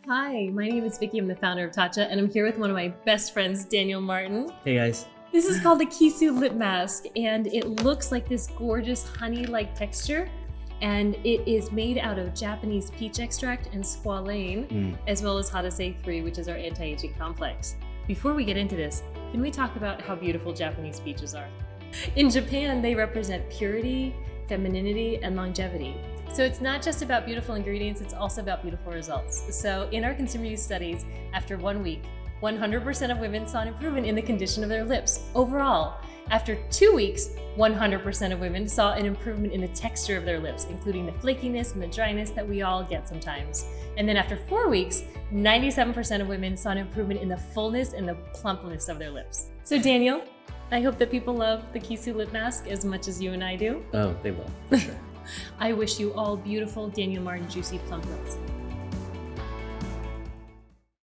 Hi, my name is Vicky. I'm the founder of Tatcha, and I'm here with one of my best friends, Daniel Martin. Hey guys. This is called the Kissu Lip Mask, and it looks like this gorgeous honey-like texture, and it is made out of Japanese peach extract and squalane, as well as Hadase 3, which is our anti-aging complex. Before we get into this, can we talk about how beautiful Japanese peaches are? In Japan, they represent purity, femininity, and longevity. So it's not just about beautiful ingredients, it's also about beautiful results. So in our consumer use studies, after 1 week, 100% of women saw an improvement in the condition of their lips overall. After 2 weeks, 100% of women saw an improvement in the texture of their lips, including the flakiness and the dryness that we all get sometimes. And then after 4 weeks, 97% of women saw an improvement in the fullness and the plumpness of their lips. So Daniel, I hope that people love the Kissu Lip Mask as much as you and I do. Oh, they will, for sure. I wish you all beautiful Daniel Martin juicy plump lips.